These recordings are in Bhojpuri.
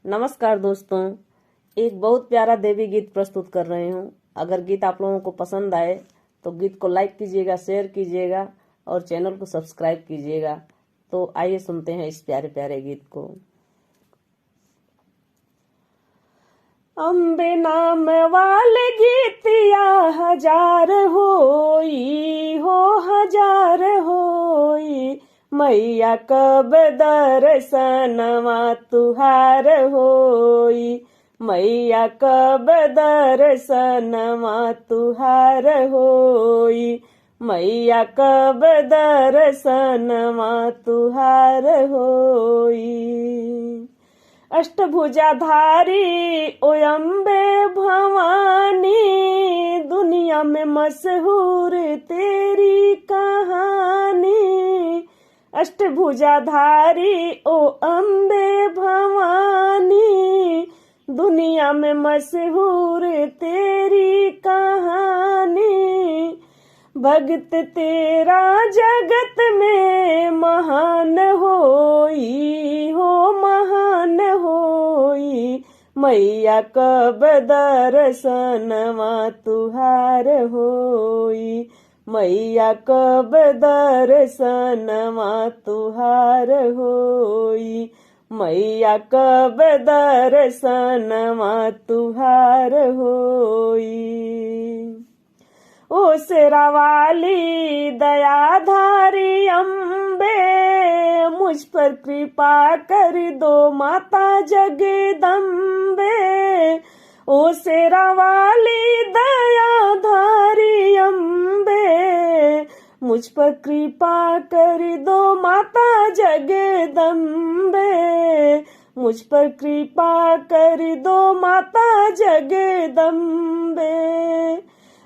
नमस्कार दोस्तों, एक बहुत प्यारा देवी गीत प्रस्तुत कर रहे हूँ। अगर गीत आप लोगों को पसंद आए तो गीत को लाइक कीजिएगा, शेयर कीजिएगा और चैनल को सब्सक्राइब कीजिएगा। तो आइए सुनते हैं इस प्यारे प्यारे गीत को। अम्बे नाम वाले गीतिया हजार होई हो, हजार होई। मैया कब दर्शनवा तुहार होई, मैया कब दर्शनवा तुहार होई, मैया कब दर्शनवा तुहार होई। अष्टभुजाधारी ओ अम्बे भवानी, दुनिया में मशहूर तेरी कहानी। अष्टभुजाधारी ओ अम्बे भवानी, दुनिया में मशहूर तेरी कहानी। भगत तेरा जगत में महान होई हो, महान होई। मैया कब दर्शनवा तुहार होई, मैया कब दर्शनवा तुहार होई, मैया कब दर्शनवा तुहार होई। ओ शेरावाली दयाधारी अम्बे, मुझ पर कृपा कर दो माता जगदम्बे। ओ शेरावाली दयाधारी अम्बे, मुझ पर कृपा कर दो माता जगदम्बे। मुझ पर कृपा कर दो माता जगदम्बे।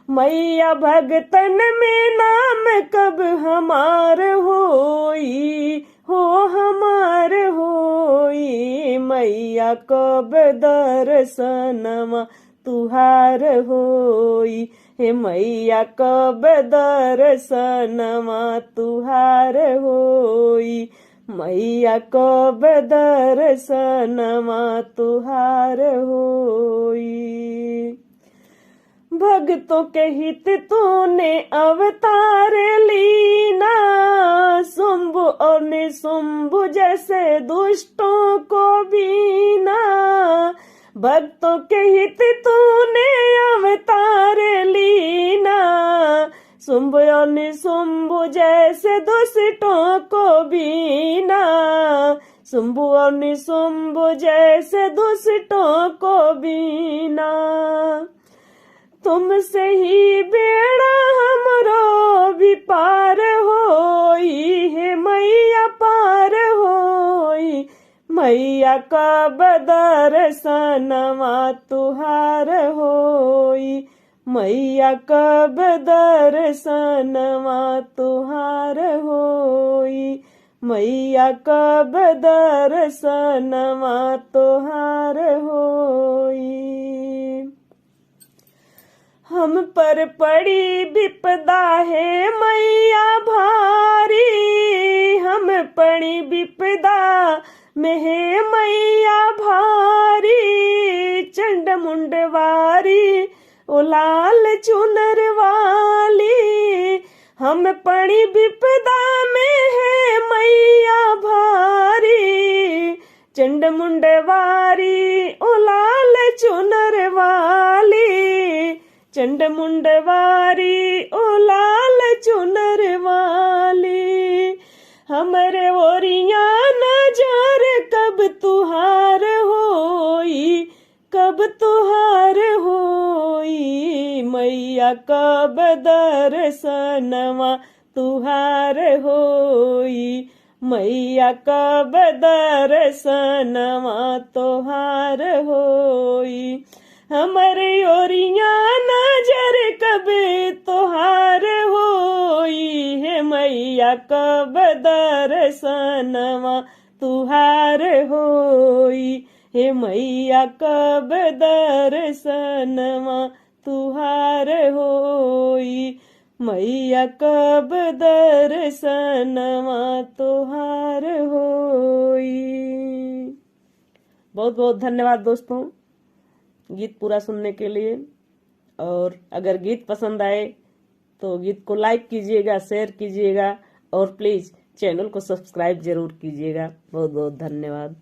मैया भगतन में नाम कब हमार होई हो, हमार होई। मैया कब दर्शनवा तुहार होई, हे मैया कब दर्शनवा तुहार होई, मैया कब दर्शनवा तुहार होई। भक्तों के हित तूने अवतार लीना, शुंभ और निशुंभ जैसे दुष्टों को बीना। भक्तों के हित तूने अवतार लीना, शुंभ और निशुंभ जैसे दुष्टों को बीना। शुंभ और निशुंभ जैसे दुष्टों को बीना। तुमसे ही बेड़ा हमरो भी पार होई, हे मैया पार होई। मैया कब दर्शनवा तुहार होई, मैया कब दर्शनवा तुहार होई, मैया कब दर्शनवा तुहार होई। हम पर पड़ी विपदा है मैया भारी, हम पड़ी विपदा में है मैया भारी। चंड मुंडवारी ओ लाल चुनर वाली, हम पड़ी विपदा में है मैया भारी। चंड मुंडवारी ओ लाल चुनर वाली, चंड मुंडवारी ओ लाल चुनर वाली। हमरे ओरिया नजर कब तुहार होई, कब तुहार होई। मैया कब दर्शनवा तुहार होई, मैया कब दर्शनवा तुहार होई। हमरे ओरिया नजर कब तुहार होई, हे मैया कब दर्शनवा तुहार होई, हे मैया कब दर्शनवा तुहार होई, मैया कब दर्शनवा तुहार होई। बहुत बहुत धन्यवाद दोस्तों गीत पूरा सुनने के लिए। और अगर गीत पसंद आए तो गीत को लाइक कीजिएगा, शेयर कीजिएगा और प्लीज चैनल को सब्सक्राइब जरूर कीजिएगा। बहुत बहुत धन्यवाद।